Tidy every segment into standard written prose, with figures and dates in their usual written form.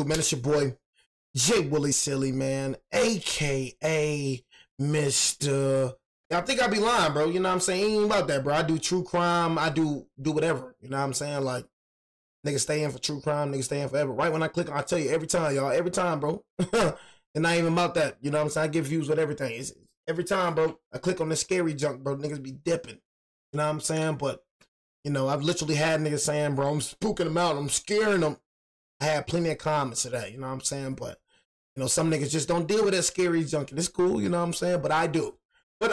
Man, it's your boy Jay Willie Silly, man, aka Mr. I think I be lying, bro. You know what I'm saying? Ain't about that, bro. I do true crime. I do whatever. You know what I'm saying? Like, niggas stay in for true crime. Niggas stay in forever. Right when I click on, I tell you every time, y'all. Every time, bro. And not even about that. You know what I'm saying? I get views with everything. It's every time, bro. I click on the scary junk, bro. Niggas be dipping. You know what I'm saying? But, you know, I've literally had niggas saying, bro, I'm spooking them out. I'm scaring them. I had plenty of comments of that. You know what I'm saying? But, you know, some niggas just don't deal with that scary junk. And it's cool. You know what I'm saying? But I do. But,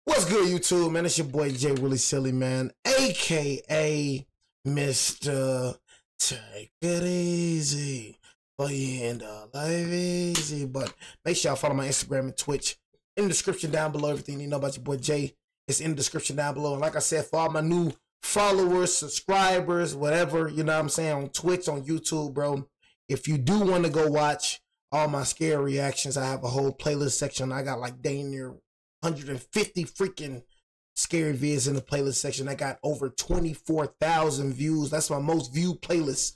what's good, YouTube, man? It's your boy, Jay Willie Silly, man, a.k.a. Mr. Take It Easy. For you end up life easy. But make sure y'all follow my Instagram and Twitch. In the description down below, everything you know about your boy, Jay, is in the description down below. And like I said, for all my new followers, subscribers, whatever, you know what I'm saying, on Twitch, on YouTube, bro, if you do want to go watch all my scare reactions, I have a whole playlist section. I got like dang near 150 freaking scary vids in the playlist section. I got over 24,000 views. That's my most viewed playlist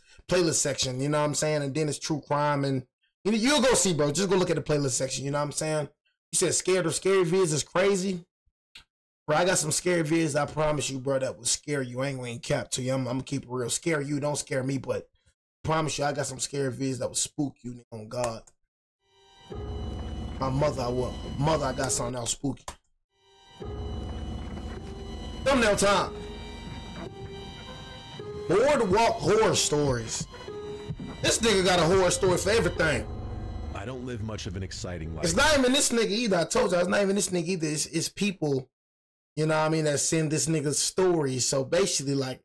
section. You know what I'm saying? And then it's true crime, and you'll go see, bro. Just go look at the playlist section. You know what I'm saying? You said scared of scary vids is crazy, bro. I got some scary vids. I promise you, bro, that will scare you. I ain't gonna cap to you. I'm gonna keep it real. Scare you, don't scare me. But I promise you, I got some scary vids that will spook you. On God. My mother, I got something else spooky. Thumbnail time. Boardwalk horror stories. This nigga got a horror story for everything. I don't live much of an exciting life. It's not even this nigga either. I told you, it's not even this nigga either. It's people, you know what I mean, that send this nigga stories. So basically, like,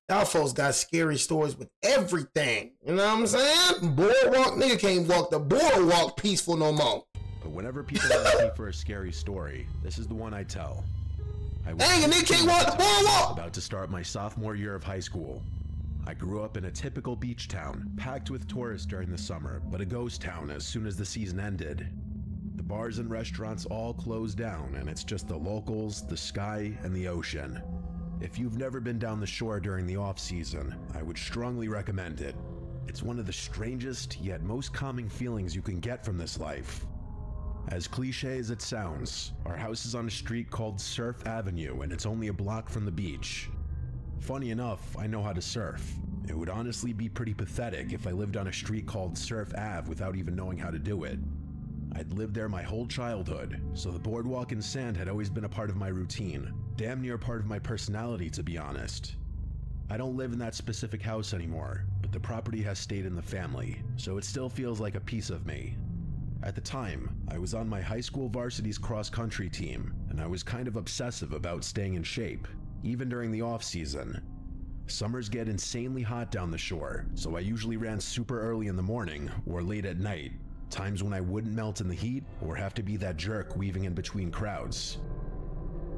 y'all folks got scary stories with everything. You know what I'm saying? Boardwalk, nigga can't walk the boardwalk peaceful no more. But whenever people ask me for a scary story, this is the one I tell. Dang, a nigga can't walk the boardwalk! About to start my sophomore year of high school. I grew up in a typical beach town, packed with tourists during the summer, but a ghost town as soon as the season ended. The bars and restaurants all closed down, and it's just the locals, the sky, and the ocean. If you've never been down the shore during the off-season, I would strongly recommend it. It's one of the strangest, yet most calming feelings you can get from this life. As cliche as it sounds, our house is on a street called Surf Avenue, and it's only a block from the beach. Funny enough, I know how to surf. It would honestly be pretty pathetic if I lived on a street called Surf Ave without even knowing how to do it. I'd lived there my whole childhood, so the boardwalk and sand had always been a part of my routine. Damn near part of my personality, to be honest. I don't live in that specific house anymore, but the property has stayed in the family, so it still feels like a piece of me. At the time, I was on my high school varsity's cross-country team, and I was kind of obsessive about staying in shape, even during the off-season. Summers get insanely hot down the shore, so I usually ran super early in the morning or late at night, times when I wouldn't melt in the heat or have to be that jerk weaving in between crowds.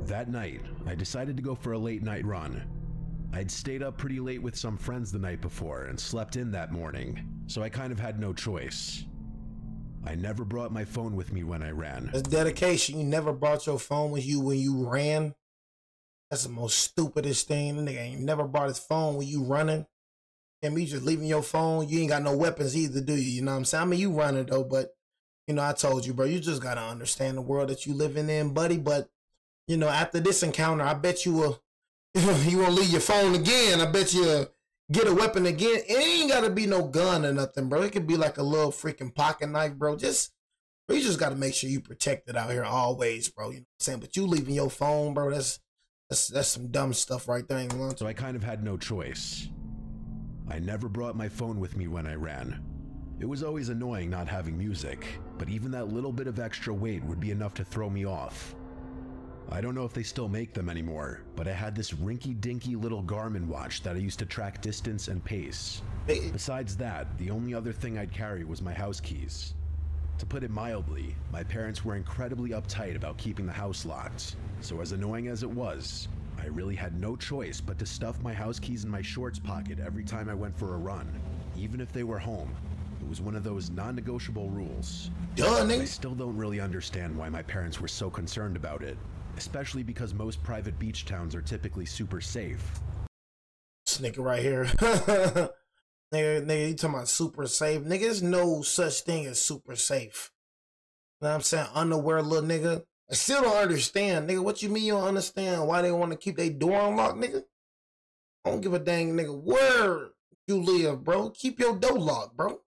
That night, I decided to go for a late night run. I'd stayed up pretty late with some friends the night before and slept in that morning, so I kind of had no choice. I never brought my phone with me when I ran. That's dedication. You never brought your phone with you when you ran. That's the most stupidest thing. The nigga ain't never brought his phone when you running. And me just leaving your phone. You ain't got no weapons either, do you? You know what I'm saying? I mean, you running though, but you know, I told you, bro, you just gotta understand the world that you living in, buddy. But you know, after this encounter, I bet you will you won't leave your phone again. I bet you get a weapon again. It ain't gotta be no gun or nothing, bro. It could be like a little freaking pocket knife, bro. You just gotta make sure you protect it out here always, bro. You know what I'm saying? But you leaving your phone, bro, that's some dumb stuff right there. So I kind of had no choice. I never brought my phone with me when I ran. It was always annoying not having music, but even that little bit of extra weight would be enough to throw me off. I don't know if they still make them anymore, but I had this rinky-dinky little Garmin watch that I used to track distance and pace. Besides that, the only other thing I'd carry was my house keys. To put it mildly, my parents were incredibly uptight about keeping the house locked, so as annoying as it was, I really had no choice but to stuff my house keys in my shorts pocket every time I went for a run, even if they were home. It was one of those non-negotiable rules. I still don't really understand why my parents were so concerned about it, especially because most private beach towns are typically super safe. This nigga right here. Nigga, you talking about super safe? Nigga, there's no such thing as super safe. You know what I'm saying? Underwear, little nigga. I still don't understand, nigga. What you mean you don't understand why they want to keep their door unlocked, nigga? I don't give a dang, nigga, where you live, bro. Keep your door locked, bro.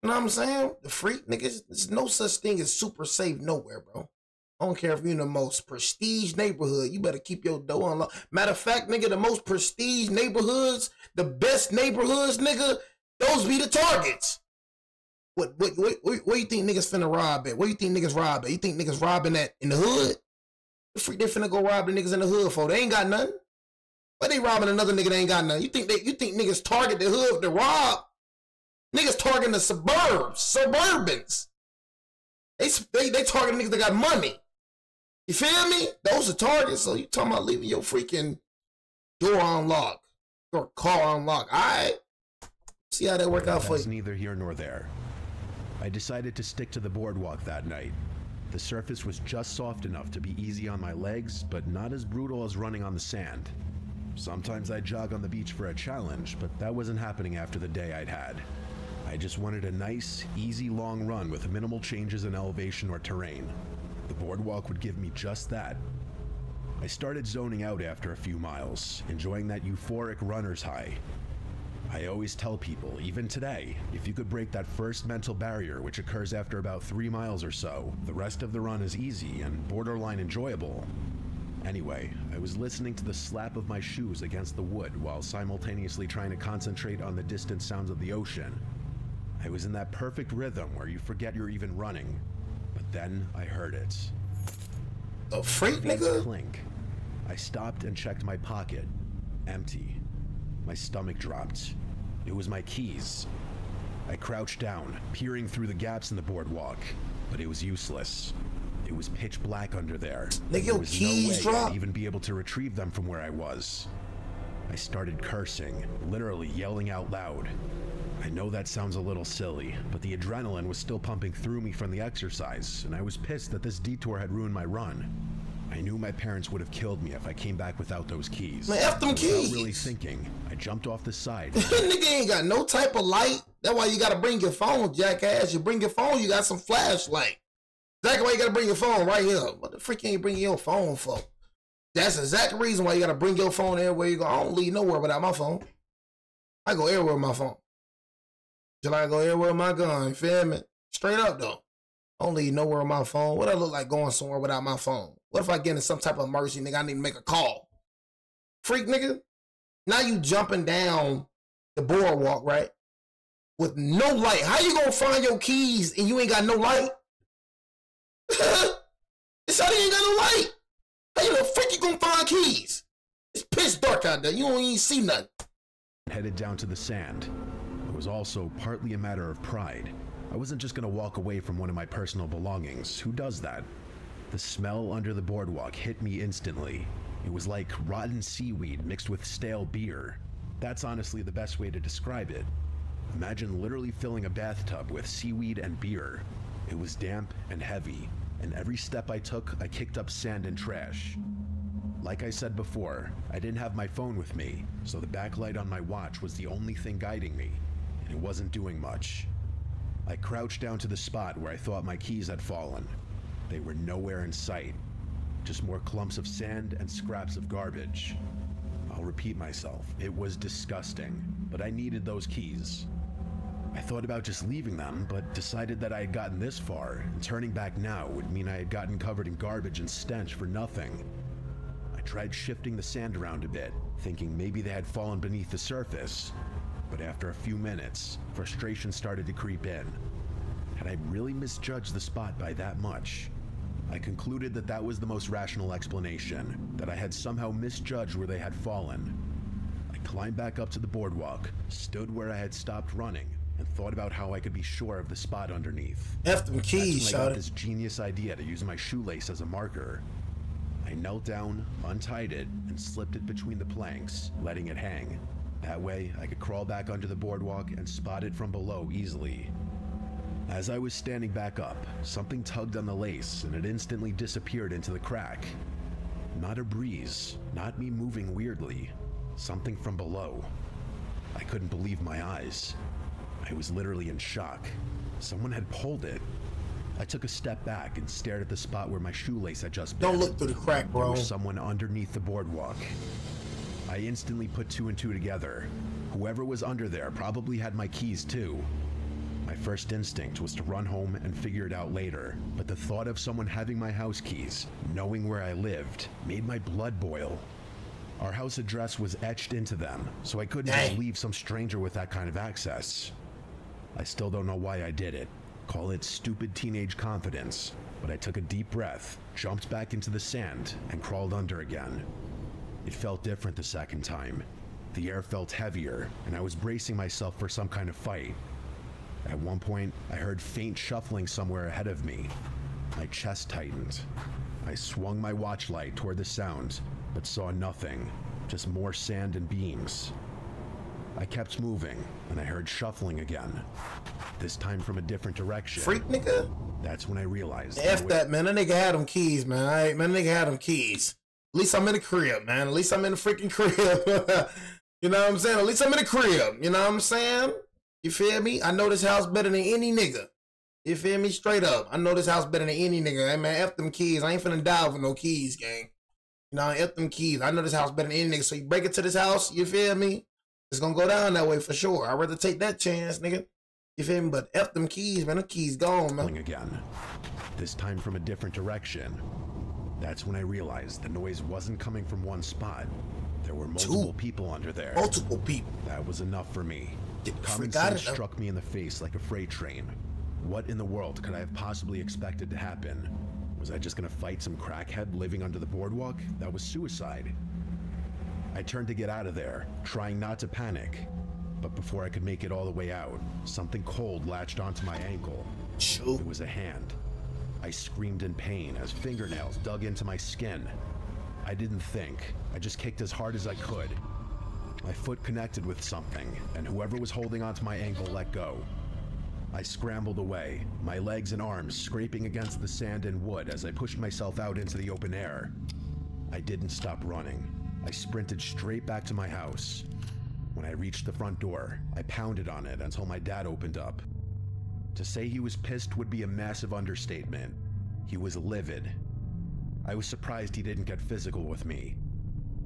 You know what I'm saying? The freak, nigga, there's no such thing as super safe nowhere, bro. I don't care if you're in the most prestige neighborhood. You better keep your door unlocked. Matter of fact, nigga, the most prestige neighborhoods, the best neighborhoods, nigga, those be the targets. Where you think niggas finna rob at? Where you think niggas rob at? You think niggas robbing at in the hood? The freak they finna go rob the niggas in the hood for? They ain't got nothing. Why they robbing another nigga that ain't got nothing? You think niggas target the hood to rob? Niggas targeting the suburbans. They targeting niggas that got money. You feel me? Those are targets. So you talking about leaving your freaking door unlocked, your car unlocked? All right. See how that work out for you. That's neither here nor there. I decided to stick to the boardwalk that night. The surface was just soft enough to be easy on my legs, but not as brutal as running on the sand. Sometimes I'd jog on the beach for a challenge, but that wasn't happening after the day I'd had. I just wanted a nice, easy long run with minimal changes in elevation or terrain. The boardwalk would give me just that. I started zoning out after a few miles, enjoying that euphoric runner's high. I always tell people, even today, if you could break that first mental barrier, which occurs after about 3 miles or so, the rest of the run is easy and borderline enjoyable. Anyway, I was listening to the slap of my shoes against the wood while simultaneously trying to concentrate on the distant sounds of the ocean. I was in that perfect rhythm where you forget you're even running. But then I heard it. A freak, nigga? Clink. I stopped and checked my pocket. Empty. My stomach dropped. It was my keys. I crouched down, peering through the gaps in the boardwalk, but it was useless. It was pitch black under there. Nigga, your keys no way dropped? I'd even be able to retrieve them from where I was. I started cursing, literally yelling out loud. I know that sounds a little silly, but the adrenaline was still pumping through me from the exercise, and I was pissed that this detour had ruined my run. I knew my parents would have killed me if I came back without those keys. Man, F them keys. Without really thinking, I jumped off the side. Nigga ain't got no type of light. That's why you gotta bring your phone, jackass. You bring your phone, you got some flashlight. Exactly why you gotta bring your phone right here. What the freak ain't you bringing your phone for? That's the exact reason why you gotta bring your phone everywhere you go. I don't leave nowhere without my phone. I go everywhere with my phone. Just like I go everywhere with my gun, you feel me? Straight up though. I don't leave nowhere with my phone. What I look like going somewhere without my phone? What if I get in some type of emergency, nigga, I need to make a call? Freak, nigga. Now you jumping down the boardwalk, right? With no light. How you gonna find your keys and you ain't got no light? It's how you ain't got no light. How you the freak you gonna find keys? It's pitch dark out there. You don't even see nothing. Headed down to the sand. It was also partly a matter of pride. I wasn't just gonna walk away from one of my personal belongings. Who does that? The smell under the boardwalk hit me instantly. It was like rotten seaweed mixed with stale beer. That's honestly the best way to describe it. Imagine literally filling a bathtub with seaweed and beer. It was damp and heavy, and every step I took, I kicked up sand and trash. Like I said before, I didn't have my phone with me, so the backlight on my watch was the only thing guiding me, and it wasn't doing much. I crouched down to the spot where I thought my keys had fallen. They were nowhere in sight, just more clumps of sand and scraps of garbage. I'll repeat myself, it was disgusting, but I needed those keys. I thought about just leaving them, but decided that I had gotten this far, and turning back now would mean I had gotten covered in garbage and stench for nothing. I tried shifting the sand around a bit, thinking maybe they had fallen beneath the surface, but after a few minutes, frustration started to creep in. Had I really misjudged the spot by that much? I concluded that that was the most rational explanation, that I had somehow misjudged where they had fallen. I climbed back up to the boardwalk, stood where I had stopped running, and thought about how I could be sure of the spot underneath. F them keys, That's when I got shawty. this genius idea to use my shoelace as a marker. I knelt down, untied it, and slipped it between the planks, letting it hang. That way, I could crawl back under the boardwalk and spot it from below easily. As I was standing back up, something tugged on the lace and it instantly disappeared into the crack. Not a breeze, not me moving weirdly, something from below. I couldn't believe my eyes. I was literally in shock. Someone had pulled it. I took a step back and stared at the spot where my shoelace had just been. Don't look through the crack, bro. There was someone underneath the boardwalk. I instantly put two and two together. Whoever was under there probably had my keys too. My first instinct was to run home and figure it out later, but the thought of someone having my house keys, knowing where I lived, made my blood boil. Our house address was etched into them, so I couldn't just leave some stranger with that kind of access. I still don't know why I did it. Call it stupid teenage confidence, but I took a deep breath, jumped back into the sand, and crawled under again. It felt different the second time. The air felt heavier, and I was bracing myself for some kind of fight. At one point, I heard faint shuffling somewhere ahead of me. My chest tightened. I swung my watch light toward the sound, but saw nothing, just more sand and beams. I kept moving, and I heard shuffling again, this time from a different direction. Freak nigga? That's when I realized. F that, man. That nigga had them keys, man. All right, man, that nigga had them keys. At least I'm in the crib, man. At least I'm in the freaking crib. You know what I'm saying? At least I'm in the crib. You know what I'm saying? You feel me? I know this house better than any nigga. You feel me? Straight up. I know this house better than any nigga. Hey, man, F them keys. I ain't finna die with no keys, gang. You know, F them keys. I know this house better than any nigga. So you break into this house, you feel me? It's gonna go down that way for sure. I'd rather take that chance, nigga. You feel me? But F them keys, man. The keys gone, man. Again. This time from a different direction. That's when I realized the noise wasn't coming from one spot. There were multiple people under there. Multiple people. That was enough for me. Common sense struck me in the face like a freight train. What in the world could I have possibly expected to happen? Was I just gonna fight some crackhead living under the boardwalk? That was suicide. I turned to get out of there, trying not to panic. But before I could make it all the way out, something cold latched onto my ankle. It was a hand. I screamed in pain as fingernails dug into my skin. I didn't think. I just kicked as hard as I could. My foot connected with something, and whoever was holding onto my ankle let go. I scrambled away, my legs and arms scraping against the sand and wood as I pushed myself out into the open air. I didn't stop running. I sprinted straight back to my house. When I reached the front door, I pounded on it until my dad opened up. To say he was pissed would be a massive understatement. He was livid. I was surprised he didn't get physical with me.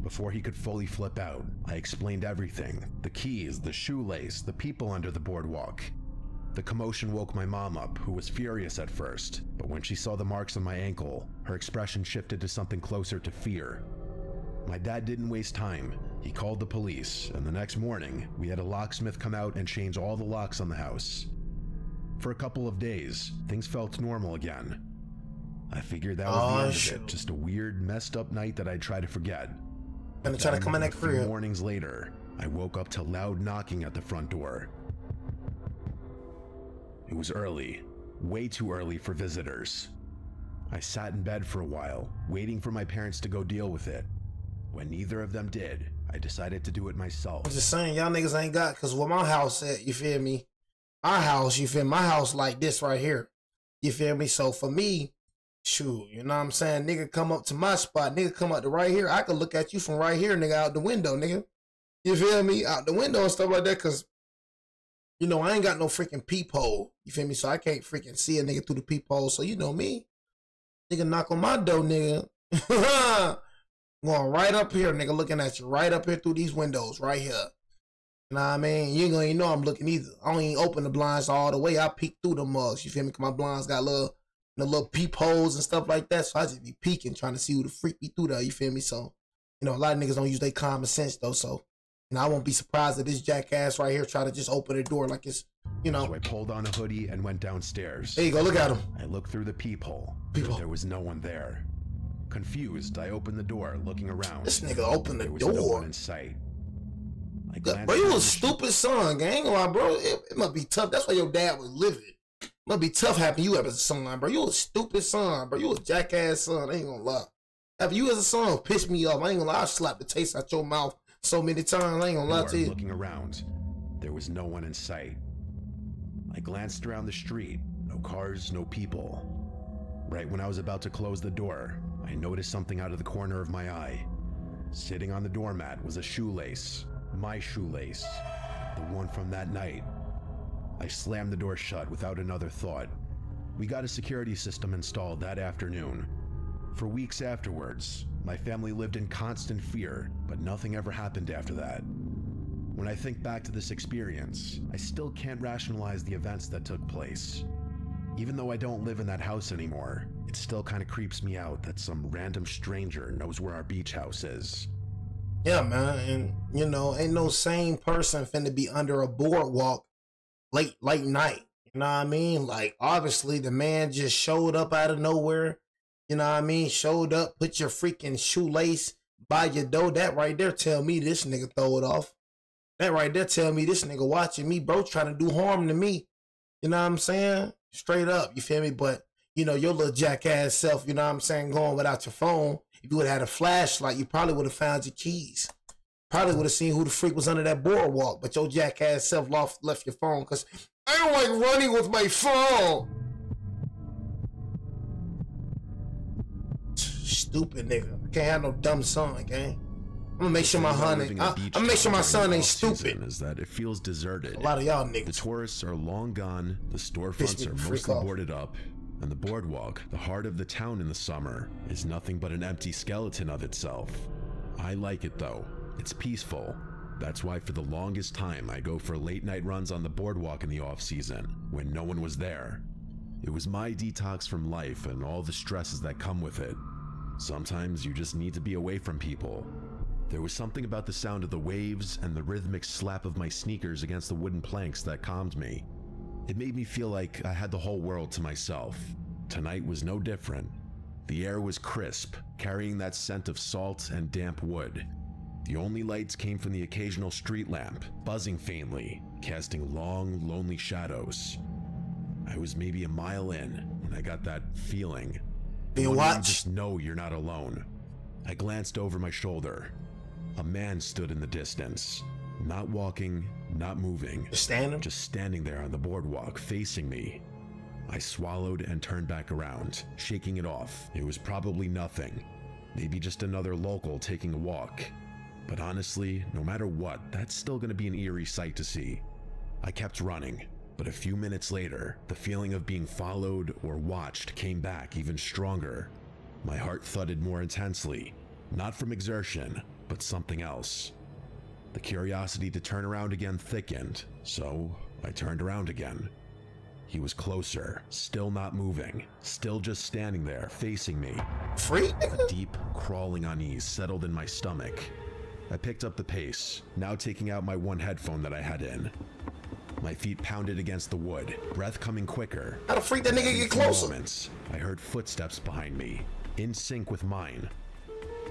Before he could fully flip out, I explained everything. The keys, the shoelace, the people under the boardwalk. The commotion woke my mom up, who was furious at first, but when she saw the marks on my ankle, her expression shifted to something closer to fear. My dad didn't waste time. He called the police, and the next morning, we had a locksmith come out and change all the locks on the house. For a couple of days, things felt normal again. I figured that was the end of it, just a weird, messed up night that I'd try to forget. Gonna try to come in that crib. A few mornings later, I woke up to loud knocking at the front door. It was early, way too early for visitors. I sat in bed for a while, waiting for my parents to go deal with it. When neither of them did, I decided to do it myself. I'm just saying, y'all niggas ain't got, cause where my house at, you feel me? My house, you feel me? My house like this right here. You feel me? So for me, shoot, you know what I'm saying? Nigga come up to my spot, nigga come up to right here. I could look at you from right here, nigga, out the window, nigga. You feel me? Out the window and stuff like that, cause you know, I ain't got no freaking peephole. You feel me? So I can't freaking see a nigga through the peephole. So you know me. Nigga knock on my door, nigga. Going right up here, nigga, looking at you. Right up here through these windows, right here. You know what I mean? You ain't gonna even know I'm looking either. I don't even open the blinds all the way. I peek through the mugs. You feel me? Cause my blinds got little peepholes and stuff like that. So I just be peeking, trying to see who the freak me through there. You feel me? So, you know, a lot of niggas don't use their common sense though. So, you know, I won't be surprised that this jackass right here try to just open the door like it's, you know. So I pulled on a hoodie and went downstairs. There you go. Look at him. I looked through the peephole. There was no one there. Confused, I opened the door, looking around. This nigga opened the door. There was no one in sight. Bro, you a stupid son, gang. Bro, it must be tough. That's why your dad was livid. It must be tough having you as a son, bro. You a stupid son, bro. You a jackass son. I ain't gonna lie. Having you as a son pissed me off. I ain't gonna lie. I slapped the taste out your mouth so many times. I ain't gonna lie to you. Looking around, there was no one in sight. I glanced around the street. No cars, no people. Right when I was about to close the door, I noticed something out of the corner of my eye. Sitting on the doormat was a shoelace. My shoelace. the one from that night. I slammed the door shut without another thought. We got a security system installed that afternoon. For weeks afterwards, my family lived in constant fear, but nothing ever happened after that. When I think back to this experience, I still can't rationalize the events that took place. Even though I don't live in that house anymore, it still kind of creeps me out that some random stranger knows where our beach house is. Yeah, man, and you know, ain't no sane person finna be under a boardwalk late night. You know what I mean? Like, obviously, the man just showed up out of nowhere. You know what I mean? Showed up, put your freaking shoelace by your door. That right there tell me this nigga throw it off. That right there tell me this nigga watching me, bro, trying to do harm to me. You know what I'm saying? Straight up, you feel me? But, you know, your little jackass self, you know what I'm saying, going without your phone. If you would have had a flashlight, you probably would have found your keys. Probably would have seen who the freak was under that boardwalk. But your jackass self left your phone because I don't like running with my phone. Stupid nigga. I can't have no dumb son, gang. I'm gonna make sure my son ain't stupid. Is that it feels deserted. A lot of y'all niggas. The tourists are long gone, the storefronts are mostly boarded up, and the boardwalk, the heart of the town in the summer, is nothing but an empty skeleton of itself. I like it though. It's peaceful. That's why for the longest time I go for late night runs on the boardwalk in the off season when no one was there. It was my detox from life and all the stresses that come with it. Sometimes you just need to be away from people. There was something about the sound of the waves and the rhythmic slap of my sneakers against the wooden planks that calmed me. It made me feel like I had the whole world to myself. Tonight was no different. The air was crisp, carrying that scent of salt and damp wood. The only lights came from the occasional street lamp, buzzing faintly, casting long, lonely shadows. I was maybe a mile in, and I got that feeling. You just know you're not alone. I glanced over my shoulder. A man stood in the distance, not walking, not moving, just standing there on the boardwalk facing me. I swallowed and turned back around, shaking it off. It was probably nothing, maybe just another local taking a walk. But honestly, no matter what, that's still gonna be an eerie sight to see. I kept running, but a few minutes later, the feeling of being followed or watched came back even stronger. My heart thudded more intensely, not from exertion, but something else. The curiosity to turn around again thickened, so I turned around again. He was closer, still not moving, still just standing there, facing me. A deep, crawling unease settled in my stomach. I picked up the pace, now taking out my one headphone that I had in. My feet pounded against the wood, breath coming quicker. How the freak that nigga get closer? Moments, I heard footsteps behind me, in sync with mine.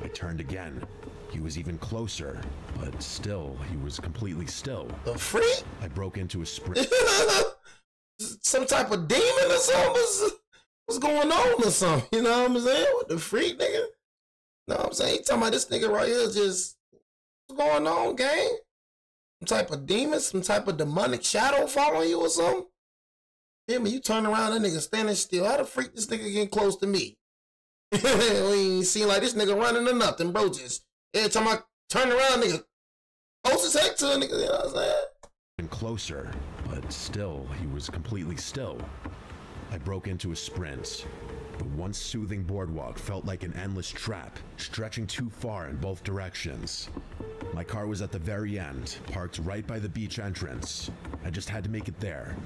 I turned again. He was even closer, but still, he was completely still. The freak? I broke into a sprint. Some type of demon or something? What's going on or something? You know what I'm saying? What the freak, nigga? You know what I'm saying? You talking about this nigga right here just... What's going on, gang? Some type of demon? Some type of demonic shadow following you or something? Yeah, man, you turn around, that nigga standing still. How the freak this nigga getting close to me? We ain't seen like this nigga running or nothing, bro. Just every time I turn around, nigga, close as heck to a nigga, you know what I'm saying? And closer, but still, he was completely still. I broke into a sprint. The once soothing boardwalk felt like an endless trap, stretching too far in both directions. My car was at the very end, parked right by the beach entrance. I just had to make it there.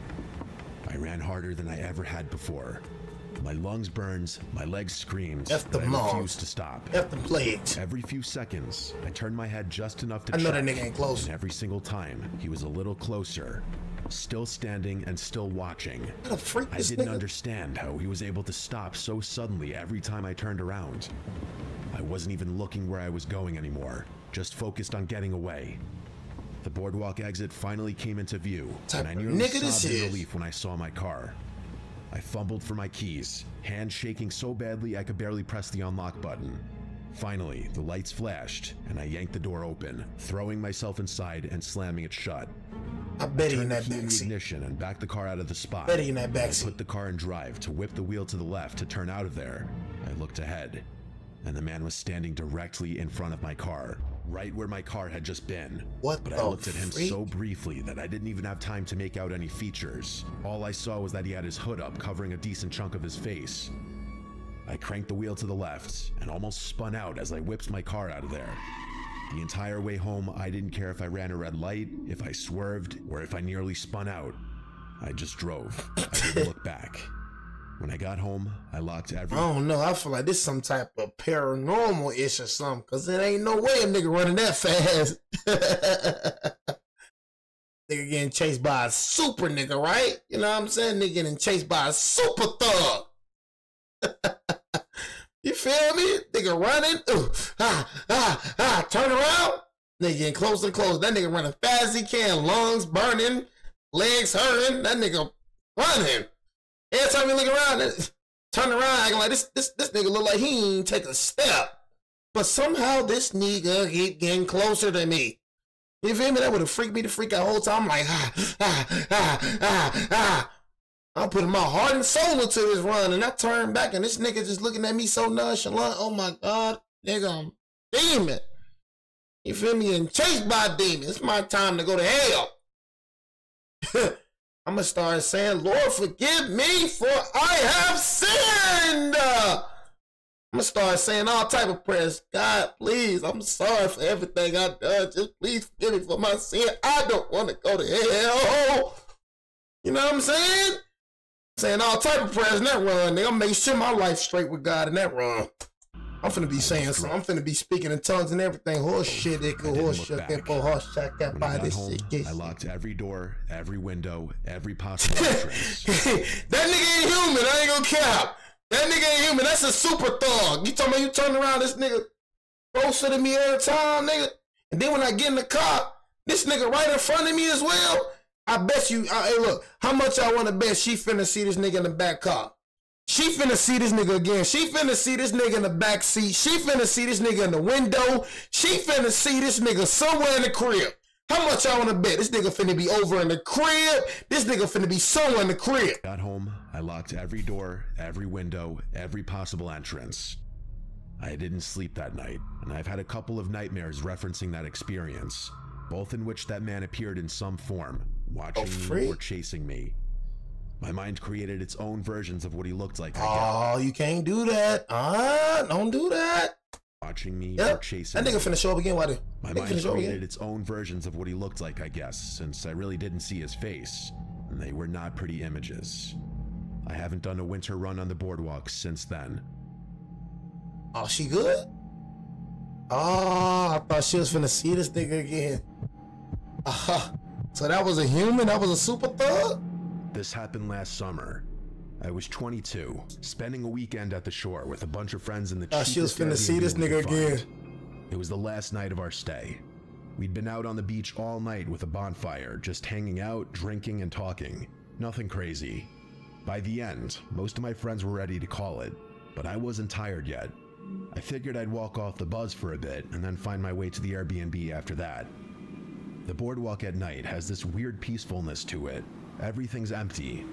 I ran harder than I ever had before. My lungs burned, my legs screamed, but I refused to stop. F the plagues. Every few seconds, I turned my head just enough to check. I know that nigga ain't close. And every single time, he was a little closer, still standing and still watching. What the freak I didn't understand how he was able to stop so suddenly every time I turned around. I wasn't even looking where I was going anymore, just focused on getting away. The boardwalk exit finally came into view, and I nearly sobbed in relief when I saw my car. I fumbled for my keys, hands shaking so badly I could barely press the unlock button. Finally, the lights flashed, and I yanked the door open, throwing myself inside and slamming it shut. I bet he in that backseat. backseat. Ignition and backed the car out of the spot. Bet he in that backseat. I put the car in drive to whip the wheel to the left to turn out of there. I looked ahead, and the man was standing directly in front of my car. right where my car had just been. What But the I looked at him freak? so briefly that I didn't even have time to make out any features. All I saw was that he had his hood up, covering a decent chunk of his face. I cranked the wheel to the left and almost spun out as I whipped my car out of there. The entire way home, I didn't care if I ran a red light, if I swerved, or if I nearly spun out. I just drove. I didn't look back. When I got home, I locked every... I don't know. I feel like this some type of paranormal ish or something, because there ain't no way a nigga running that fast. Nigga getting chased by a super nigga, right? You know what I'm saying? Nigga getting chased by a super thug. You feel me? Nigga running. Turn around. Nigga getting closer and closer. That nigga running fast as he can. Lungs burning. Legs hurting. That nigga running. Every time you look around, turn around, acting like this nigga look like he ain't take a step. But somehow this nigga keep getting closer to me. You feel me? That would have freaked me the freak out the whole time. I'm like, I'm putting my heart and soul into this run. And I turn back and this nigga just looking at me so nonchalant. Oh my God, nigga, I'm demon. You feel me? And chased by a demon. It's my time to go to hell. I'm going to start saying, Lord, forgive me for I have sinned. I'm going to start saying all type of prayers. God, please, I'm sorry for everything I've done. Just please forgive me for my sin. I don't want to go to hell. You know what I'm saying? Saying all type of prayers in that run. Nigga, I'm making sure my life's straight with God in that run. I'm finna be saying something. I'm finna be speaking in tongues and everything. Horse shit, it go horse shit, that for horse check that by this shit. I locked every door, every window, every possible entrance. That nigga ain't human. I ain't gonna cap. That nigga ain't human. That's a super thug. You talking about you turn around, this nigga closer to me every time, nigga. And then when I get in the car, this nigga right in front of me as well. I bet you. Hey, look, how much I want to bet she finna see this nigga in the back car? She finna see this nigga again. She finna see this nigga in the back seat. She finna see this nigga in the window. She finna see this nigga somewhere in the crib. How much I wanna bet? This nigga finna be over in the crib. This nigga finna be somewhere in the crib. Got home, I locked every door, every window, every possible entrance. I didn't sleep that night, and I've had a couple of nightmares referencing that experience, both in which that man appeared in some form, watching me or chasing me. My mind created its own versions of what he looked like. Oh, you can't do that. Don't do that. Watching me or chasing me. That nigga finna show up again. Why my mind created its own versions of what he looked like, I guess, since I really didn't see his face, and they were not pretty images. I haven't done a winter run on the boardwalk since then. Oh, she good? Oh, I thought she was finna see this nigga again. So that was a human? That was a super thug? This happened last summer. I was 22, spending a weekend at the shore with a bunch of friends in the cheapest she was finna see this nigga again. It was the last night of our stay. We'd been out on the beach all night with a bonfire, just hanging out, drinking, and talking. Nothing crazy. By the end, most of my friends were ready to call it, but I wasn't tired yet. I figured I'd walk off the buzz for a bit and then find my way to the Airbnb after that. The boardwalk at night has this weird peacefulness to it. Everything's empty.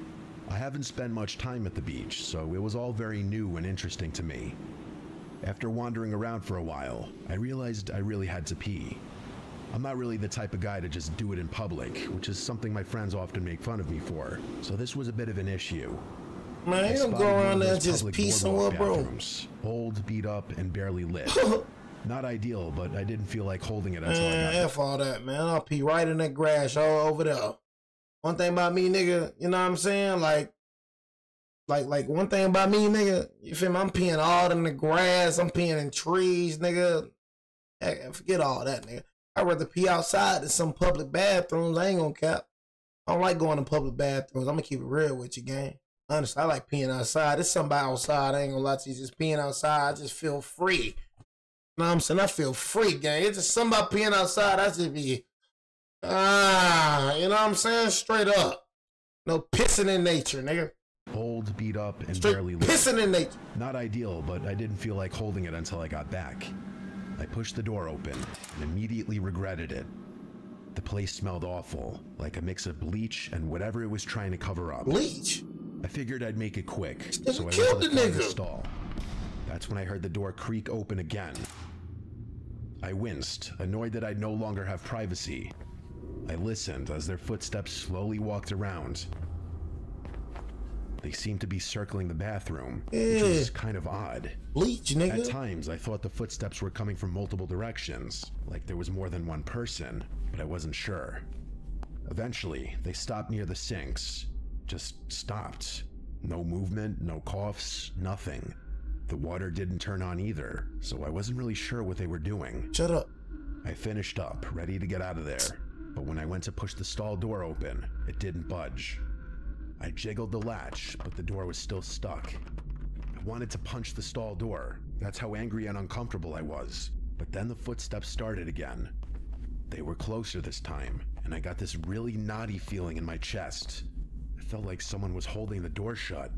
I haven't spent much time at the beach, so it was all very new and interesting to me. After wandering around for a while, I realized I really had to pee. I'm not really the type of guy to just do it in public, which is something my friends often make fun of me for, so this was a bit of an issue. Man, you don't go around there and just pee somewhere, bro. Old, beat up, and barely lit. Not ideal, but I didn't feel like holding it until I got F all that, man. I'll pee right in that grass all over there. One thing about me, nigga, you know what I'm saying? Like one thing about me, nigga, you feel me? I'm peeing all in the grass. I'm peeing in trees, nigga. Heck, forget all that, nigga. I'd rather pee outside than some public bathrooms. I ain't gonna cap. I don't like going to public bathrooms. I'm gonna keep it real with you, gang. Honestly, I like peeing outside. There's somebody outside. I ain't gonna lie to you. Just peeing outside, I just feel free. You know what I'm saying? I feel free, gang. It's just somebody peeing outside. I just be, you know what I'm saying? Straight up. No pissing in nature, nigga. Old, beat up, and straight barely lit. Pissing in nature. Not ideal, but I didn't feel like holding it until I got back. I pushed the door open and immediately regretted it. The place smelled awful, like a mix of bleach and whatever it was trying to cover up. Bleach? I figured I'd make it quick, so I killed went the to the nigga. stall. That's when I heard the door creak open again. I winced, annoyed that I'd no longer have privacy. I listened as their footsteps slowly walked around. They seemed to be circling the bathroom, which was kind of odd. Bleach, nigga. At times, I thought the footsteps were coming from multiple directions, like there was more than one person, but I wasn't sure. Eventually, they stopped near the sinks. Just stopped. No movement, no coughs, nothing. The water didn't turn on either, so I wasn't really sure what they were doing. Shut up. I finished up, ready to get out of there, but when I went to push the stall door open, it didn't budge. I jiggled the latch, but the door was still stuck. I wanted to punch the stall door. That's how angry and uncomfortable I was. But then the footsteps started again. They were closer this time, and I got this really knotty feeling in my chest. I felt like someone was holding the door shut.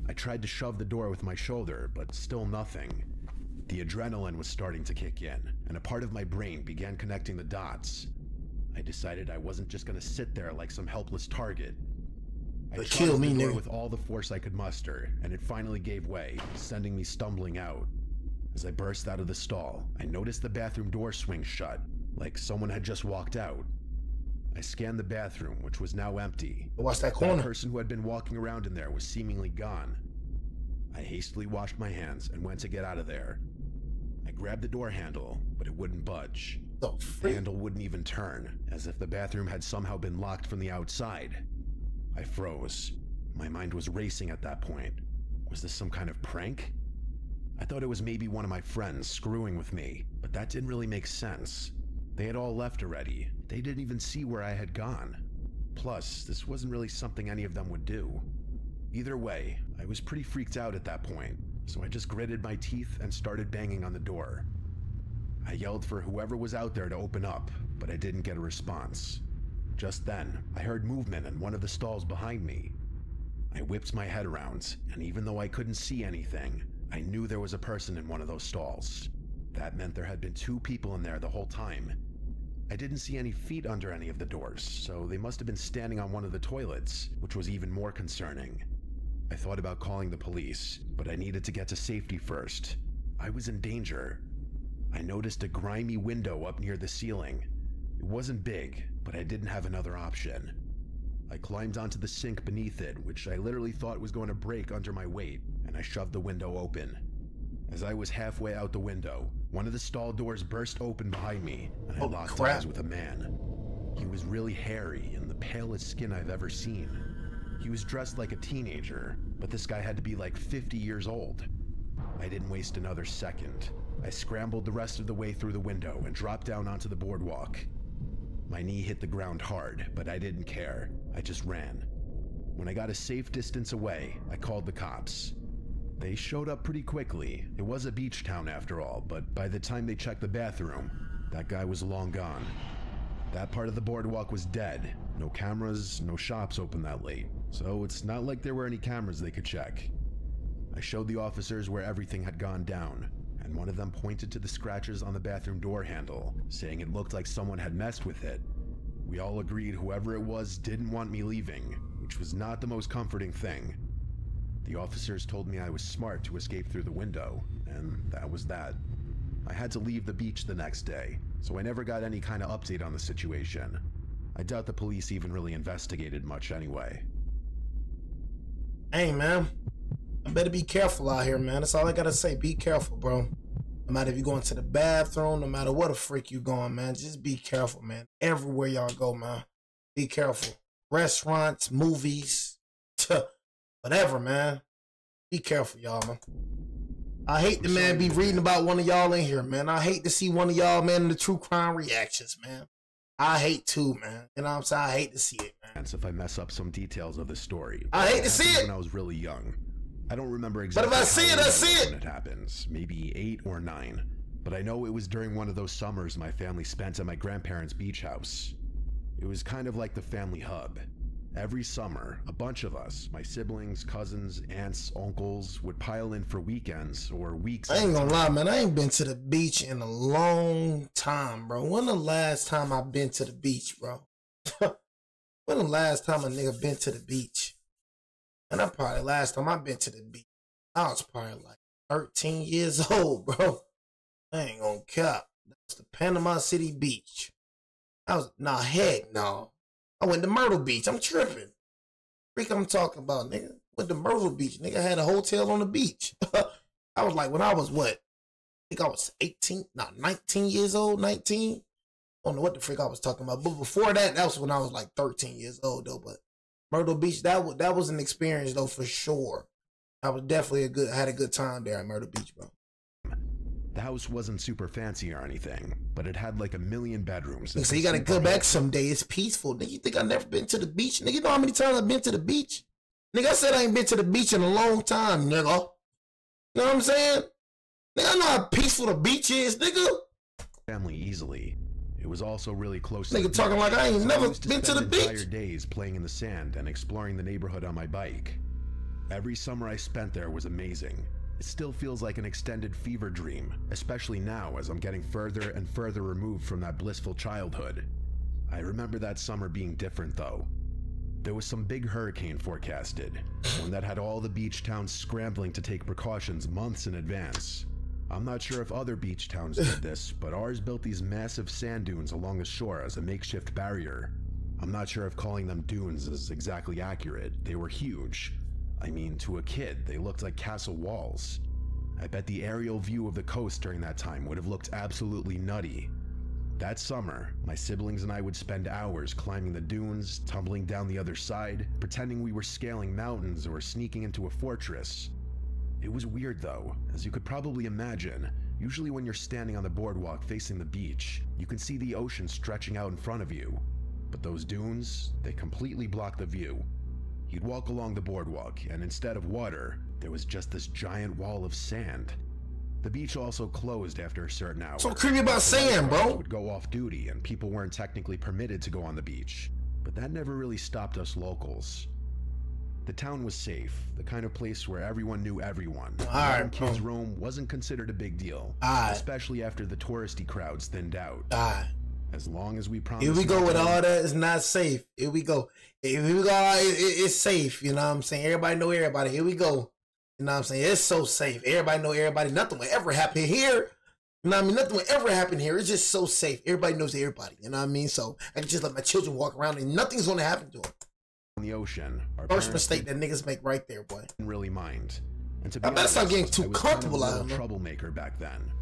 I tried to shove the door with my shoulder, but still nothing. The adrenaline was starting to kick in, and a part of my brain began connecting the dots. I decided I wasn't just gonna sit there like some helpless target. I kill me, the door nigga. with all the force I could muster, and it finally gave way, sending me stumbling out. As I burst out of the stall, I noticed the bathroom door swing shut, like someone had just walked out. I scanned the bathroom, which was now empty. Watch that The corner. person who had been walking around in there was seemingly gone. I hastily washed my hands and went to get out of there. I grabbed the door handle, but it wouldn't budge. The The freak. handle wouldn't even turn, as if the bathroom had somehow been locked from the outside. I froze. My mind was racing at that point. Was this some kind of prank? I thought it was maybe one of my friends screwing with me, but that didn't really make sense. They had all left already. They didn't even see where I had gone. Plus, this wasn't really something any of them would do. Either way, I was pretty freaked out at that point, so I just gritted my teeth and started banging on the door. I yelled for whoever was out there to open up, but I didn't get a response. Just then, I heard movement in one of the stalls behind me. I whipped my head around, and even though I couldn't see anything, I knew there was a person in one of those stalls. That meant there had been two people in there the whole time. I didn't see any feet under any of the doors, so they must have been standing on one of the toilets, which was even more concerning. I thought about calling the police, but I needed to get to safety first. I was in danger. I noticed a grimy window up near the ceiling. It wasn't big, but I didn't have another option. I climbed onto the sink beneath it, which I literally thought was going to break under my weight, and I shoved the window open. As I was halfway out the window, one of the stall doors burst open behind me, and I locked eyes with a man. He was really hairy and the palest skin I've ever seen. He was dressed like a teenager, but this guy had to be like 50 years old. I didn't waste another second. I scrambled the rest of the way through the window and dropped down onto the boardwalk. My knee hit the ground hard, but I didn't care. I just ran. When I got a safe distance away, I called the cops. They showed up pretty quickly. It was a beach town after all, but by the time they checked the bathroom, that guy was long gone. That part of the boardwalk was dead. No cameras, no shops open that late, so it's not like there were any cameras they could check. I showed the officers where everything had gone down, and one of them pointed to the scratches on the bathroom door handle, saying it looked like someone had messed with it. We all agreed whoever it was didn't want me leaving, which was not the most comforting thing. The officers told me I was smart to escape through the window, and that was that. I had to leave the beach the next day, so I never got any kind of update on the situation. I doubt the police even really investigated much anyway. Hey, man. I better be careful out here, man. That's all I gotta say. Be careful, bro. No matter if you're going to the bathroom, no matter what a freak you going, man. Just be careful, man. Everywhere y'all go, man. Be careful. Restaurants, movies, whatever, man. Be careful, y'all, man. I hate to, man, be reading about one of y'all in here, man. I hate to see one of y'all, man, in the true crime reactions, man. I hate too, man. You know what I'm saying? I hate to see it, man. And if I mess up some details of the story. I hate to see it. When I was really young. I don't remember exactly. But if I see it, I see it. When it happens, maybe 8 or 9. But I know it was during one of those summers my family spent at my grandparents' beach house. It was kind of like the family hub. Every summer, a bunch of us, my siblings, cousins, aunts, uncles, would pile in for weekends or weeks. I ain't gonna lie, man. I ain't been to the beach in a long time, bro. When the last time I been to the beach, bro? When the last time a nigga been to the beach? And I probably last time I been to the beach, I was probably like 13 years old, bro. I ain't gonna cap. That's the Panama City Beach. Heck no. I went to Myrtle Beach. I'm tripping. Freak I'm talking about, nigga. Went to Myrtle Beach. Nigga had a hotel on the beach. I was like, when I was what? I think I was 19 years old, 19. I don't know what the freak I was talking about. But before that, that was when I was like 13 years old though. But Myrtle Beach, that was an experience though for sure. I was definitely had a good time there at Myrtle Beach, bro. The house wasn't super fancy or anything, but it had like 1 million bedrooms. So you gotta go back someday. It's peaceful. Nigga, you think I've never been to the beach? Nigga, you know how many times I've been to the beach? Nigga, I said I ain't been to the beach in a long time, nigga. You know what I'm saying? Nigga, I know how peaceful the beach is, nigga. Family easily. It was also really close to nigga talking like I ain't never been to the beach. Entire days playing in the sand and exploring the neighborhood on my bike. Every summer I spent there was amazing. It still feels like an extended fever dream, especially now as I'm getting further and further removed from that blissful childhood. I remember that summer being different though. There was some big hurricane forecasted, one that had all the beach towns scrambling to take precautions months in advance. I'm not sure if other beach towns did this, but ours built these massive sand dunes along the shore as a makeshift barrier. I'm not sure if calling them dunes is exactly accurate. They were huge. I mean, to a kid, they looked like castle walls. I bet the aerial view of the coast during that time would have looked absolutely nutty. That summer, my siblings and I would spend hours climbing the dunes, tumbling down the other side, pretending we were scaling mountains or sneaking into a fortress. It was weird though, as you could probably imagine. Usually when you're standing on the boardwalk facing the beach, you can see the ocean stretching out in front of you. But those dunes, they completely block the view. You'd walk along the boardwalk, and instead of water, there was just this giant wall of sand. The beach also closed after a certain hour. So creepy about sand, bro. Would go off duty, and people weren't technically permitted to go on the beach. But that never really stopped us locals. The town was safe, the kind of place where everyone knew everyone. Letting kids roam wasn't considered a big deal, especially after the touristy crowds thinned out. As long as we promised. Here we go with all that. It's not safe. Here we go. Here we go. It's safe. You know what I'm saying? Everybody know everybody. Here we go. You know what I'm saying? It's so safe. Everybody know everybody. Nothing will ever happen here. You know what I mean? Nothing will ever happen here. It's just so safe. Everybody knows everybody. You know what I mean? So I can just let my children walk around and nothing's going to happen to them. On the ocean. First mistake that niggas make right there, boy. Didn't really mind. And to be I better stop getting too comfortable out of it. Troublemaker back then.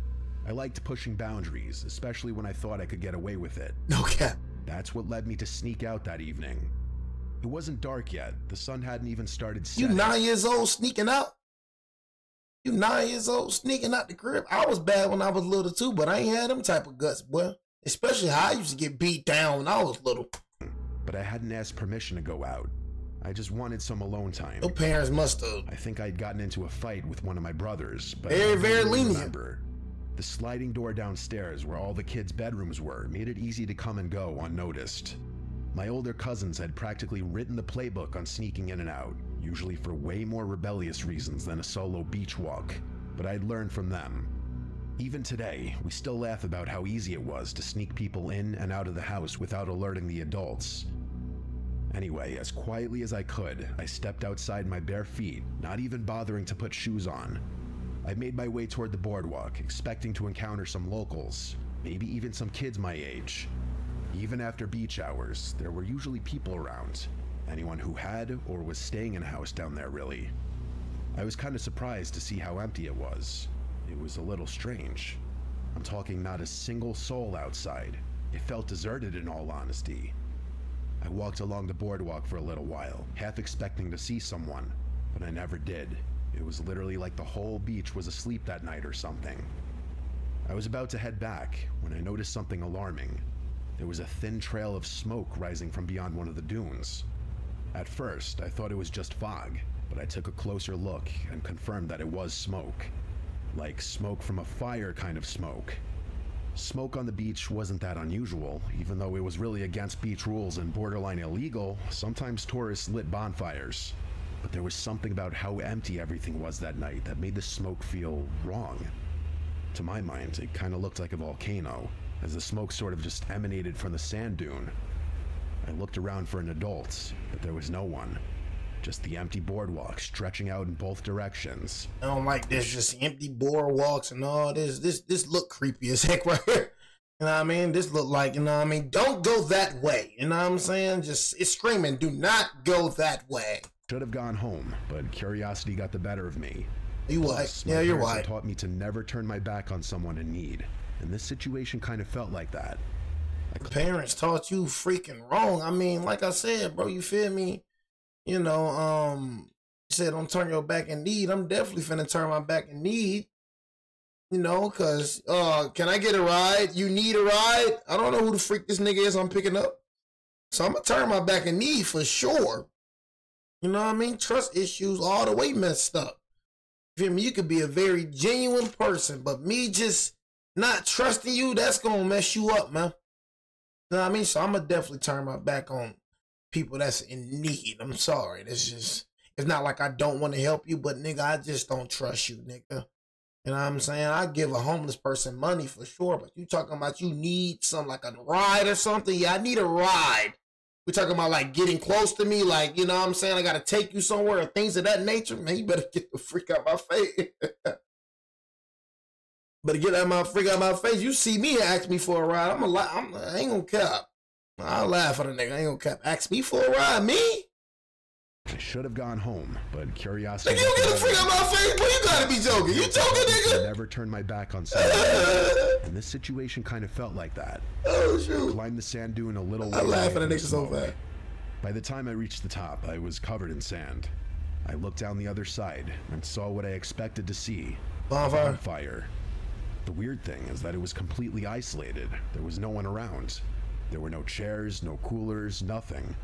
I liked pushing boundaries, especially when I thought I could get away with it. No cap. That's what led me to sneak out that evening. It wasn't dark yet. The sun hadn't even started setting. You 9 years old sneaking out? You 9 years old sneaking out the crib? I was bad when I was little too, but I ain't had them type of guts, boy. Especially how I used to get beat down when I was little. But I hadn't asked permission to go out. I just wanted some alone time. Your parents must have. I think I'd gotten into a fight with one of my brothers, but very lenient. Remember. The sliding door downstairs where all the kids' bedrooms were made it easy to come and go unnoticed. My older cousins had practically written the playbook on sneaking in and out, usually for way more rebellious reasons than a solo beach walk, but I'd learned from them. Even today, we still laugh about how easy it was to sneak people in and out of the house without alerting the adults. Anyway, as quietly as I could, I stepped outside my bare feet, not even bothering to put shoes on. I made my way toward the boardwalk, expecting to encounter some locals, maybe even some kids my age. Even after beach hours, there were usually people around. Anyone who had or was staying in a house down there, really. I was kind of surprised to see how empty it was. It was a little strange. I'm talking not a single soul outside. It felt deserted in all honesty. I walked along the boardwalk for a little while, half expecting to see someone, but I never did. It was literally like the whole beach was asleep that night or something. I was about to head back when I noticed something alarming. There was a thin trail of smoke rising from beyond one of the dunes. At first, I thought it was just fog, but I took a closer look and confirmed that it was smoke. Like smoke from a fire kind of smoke. Smoke on the beach wasn't that unusual, even though it was really against beach rules and borderline illegal. Sometimes tourists lit bonfires. But there was something about how empty everything was that night that made the smoke feel wrong. To my mind, it kind of looked like a volcano, as the smoke sort of just emanated from the sand dune. I looked around for an adult, but there was no one. Just the empty boardwalk stretching out in both directions. I don't like this, just empty boardwalks and all this. This look creepy as heck right here. You know what I mean? This look like, you know what I mean? Don't go that way. You know what I'm saying? Just, it's screaming, do not go that way. Should have gone home, but curiosity got the better of me. You white. Yeah, you're white. Taught me to never turn my back on someone in need. And this situation kind of felt like that. Parents taught you freaking wrong. I mean, like I said, bro, you feel me? You know, you said don't turn your back in need. I'm definitely finna turn my back in need. You know, cause can I get a ride? You need a ride? I don't know who the freak this nigga is I'm picking up. So I'm gonna turn my back in need for sure. You know what I mean? Trust issues all the way messed up. You feel me? You could be a very genuine person, but me just not trusting you, that's gonna mess you up, man. You know what I mean? So I'm gonna definitely turn my back on people that's in need. I'm sorry. It's just, it's not like I don't want to help you, but nigga, I just don't trust you, nigga. You know what I'm saying? I give a homeless person money for sure, but you talking about you need something like a ride or something? Yeah, I need a ride. We're talking about like getting close to me, like, you know what I'm saying? I got to take you somewhere or things of that nature. Man, you better get the freak out my face. Better get that my freak out my face. You see me and ask me for a ride. I ain't gonna cap. I'll laugh at a nigga. I ain't gonna cap. Ask me for a ride, me? I should have gone home, but curiosity. Nigga, you get the freak out my face, boy. You gotta be joking. You joking, nigga? I never turned my back on someone. And this situation kind of felt like that. Oh, shoot. I climbed the sand dune a little way. I laugh at a nigga so fast. By the time I reached the top, I was covered in sand. I looked down the other side and saw what I expected to see. Bonfire. The weird thing is that it was completely isolated. There was no one around. There were no chairs, no coolers, nothing.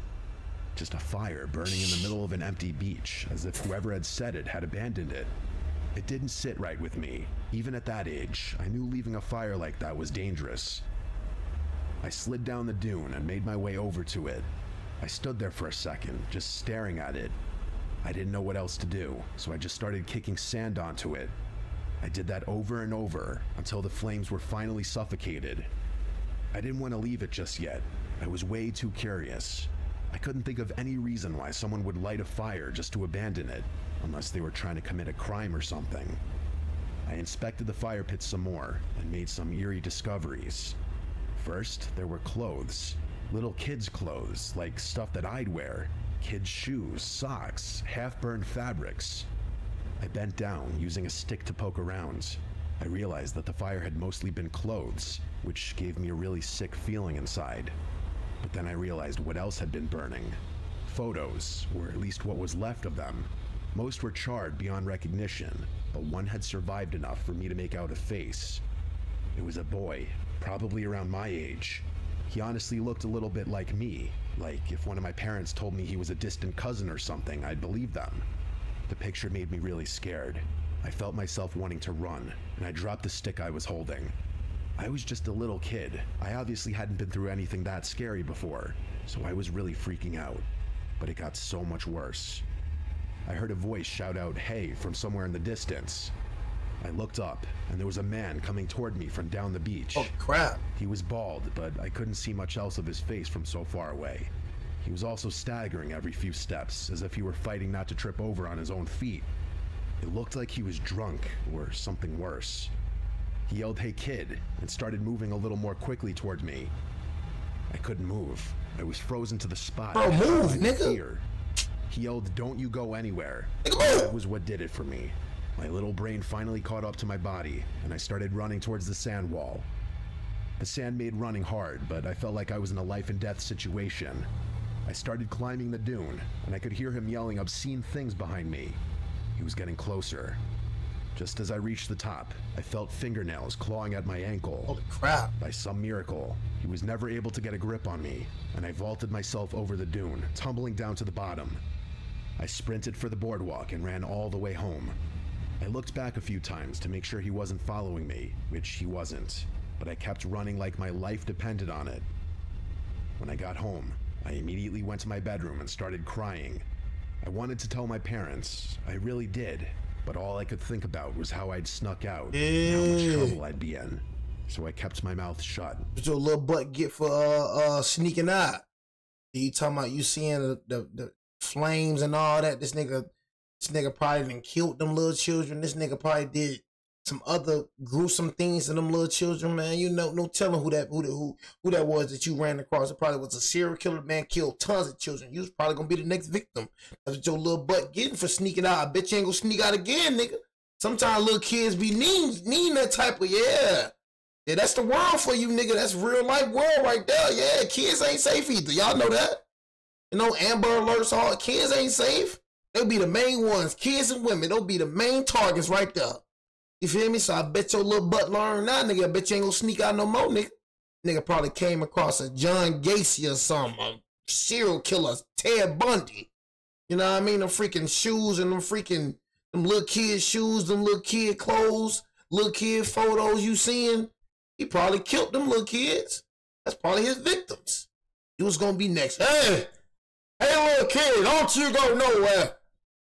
Just a fire burning in the middle of an empty beach, as if whoever had set it had abandoned it. It didn't sit right with me. Even at that age, I knew leaving a fire like that was dangerous. I slid down the dune and made my way over to it. I stood there for a second, just staring at it. I didn't know what else to do, so I just started kicking sand onto it. I did that over and over until the flames were finally suffocated. I didn't want to leave it just yet. I was way too curious. I couldn't think of any reason why someone would light a fire just to abandon it, unless they were trying to commit a crime or something. I inspected the fire pit some more and made some eerie discoveries. First, there were clothes. Little kids' clothes, like stuff that I'd wear. Kids' shoes, socks, half-burned fabrics. I bent down, using a stick to poke around. I realized that the fire had mostly been clothes, which gave me a really sick feeling inside. But then I realized what else had been burning. Photos, or at least what was left of them. Most were charred beyond recognition, but one had survived enough for me to make out a face. It was a boy, probably around my age. He honestly looked a little bit like me, like if one of my parents told me he was a distant cousin or something, I'd believe them. The picture made me really scared. I felt myself wanting to run, and I dropped the stick I was holding. I was just a little kid. I obviously hadn't been through anything that scary before, so I was really freaking out. But it got so much worse. I heard a voice shout out, "Hey," from somewhere in the distance. I looked up, and there was a man coming toward me from down the beach. Oh, crap. He was bald, but I couldn't see much else of his face from so far away. He was also staggering every few steps, as if he were fighting not to trip over on his own feet. It looked like he was drunk, or something worse. He yelled, "Hey kid," and started moving a little more quickly toward me. I couldn't move. I was frozen to the spot. Bro, move, nigga. Fear. He yelled, "Don't you go anywhere." Nigga, That was what did it for me. My little brain finally caught up to my body, and I started running towards the sand wall. The sand made running hard, but I felt like I was in a life and death situation. I started climbing the dune, and I could hear him yelling obscene things behind me. He was getting closer. Just as I reached the top, I felt fingernails clawing at my ankle. Holy crap. By some miracle, he was never able to get a grip on me, and I vaulted myself over the dune, tumbling down to the bottom. I sprinted for the boardwalk and ran all the way home. I looked back a few times to make sure he wasn't following me, which he wasn't, but I kept running like my life depended on it. When I got home, I immediately went to my bedroom and started crying. I wanted to tell my parents, I really did, but all I could think about was how I'd snuck out and how much trouble I'd be in. So I kept my mouth shut. What's your little butt get for sneaking out? You talking about you seeing the flames and all that? This nigga probably done killed them little children. This nigga probably did some other gruesome things to them little children, man. You know, no telling who that was that you ran across. It probably was a serial killer, man, killed tons of children. You was probably gonna be the next victim. That's what your little butt getting for sneaking out. I bet you ain't gonna sneak out again, nigga. Sometimes little kids be needing that type of, yeah. Yeah, that's the world for you, nigga. That's real life world right there. Yeah, kids ain't safe either. Y'all know that? You know, Amber Alerts, all kids ain't safe. They'll be the main ones. Kids and women, they'll be the main targets right there. You feel me? So I bet your little butt learn now, nigga. I bet you ain't gonna sneak out no more, nigga. Nigga probably came across a John Gacy or something, a serial killer, Ted Bundy. You know what I mean? Them freaking shoes and them little kid shoes, them little kid clothes, little kid photos you seeing. He probably killed them little kids. That's probably his victims. He was gonna be next. Hey, little kid, don't you go nowhere.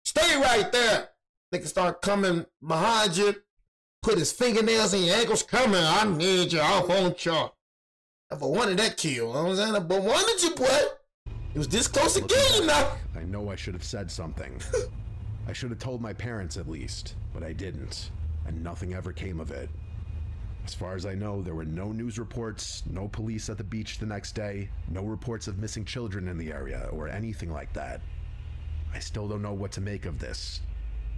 Stay right there. Nigga start coming behind you, put his fingernails in your ankles. Come here, I need you. I want you. I wanted that kill. You know what I'm saying? But wanted you, boy. It was this close to killing you now. I know I should have said something. I should have told my parents at least, but I didn't, and nothing ever came of it. As far as I know, there were no news reports, no police at the beach the next day, no reports of missing children in the area, or anything like that. I still don't know what to make of this.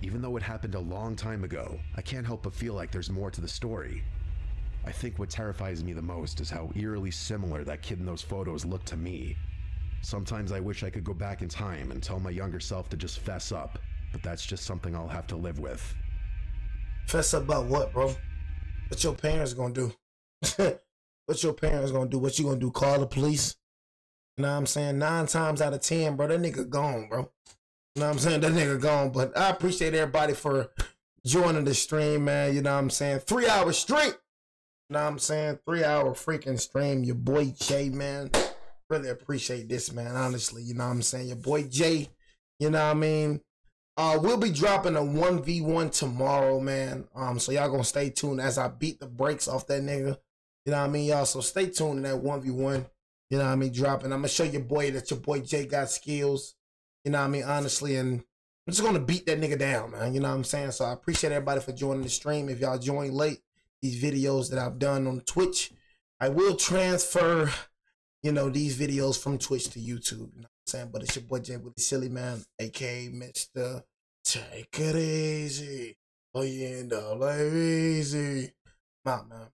Even though it happened a long time ago, I can't help but feel like there's more to the story. I think what terrifies me the most is how eerily similar that kid in those photos looked to me. Sometimes I wish I could go back in time and tell my younger self to just fess up, but that's just something I'll have to live with. Fess up about what, bro? What your parents gonna do? What your parents gonna do? What you gonna do? Call the police? You know what I'm saying? 9 times out of 10, bro, that nigga gone, bro. You know what I'm saying? That nigga gone. But I appreciate everybody for joining the stream, man. You know what I'm saying? 3 hours straight. You know what I'm saying? 3 hour freaking stream. Your boy Jay, man. Really appreciate this, man. Honestly, you know what I'm saying? Your boy Jay, you know what I mean? We'll be dropping a 1v1 tomorrow, man. So y'all gonna stay tuned as I beat the brakes off that nigga. You know what I mean, y'all? So stay tuned in that 1v1. You know what I mean? Dropping. I'm gonna show your boy that your boy Jay got skills. You know what I mean? Honestly, and I'm just gonna beat that nigga down, man. You know what I'm saying? So I appreciate everybody for joining the stream. If y'all join late, these videos that I've done on Twitch, I will transfer, you know, these videos from Twitch to YouTube. You know what I'm saying? But it's your boy Jay with the Silly Man, aka Mr. Take It Easy. Oh, yeah, no, like easy. I'm out, man.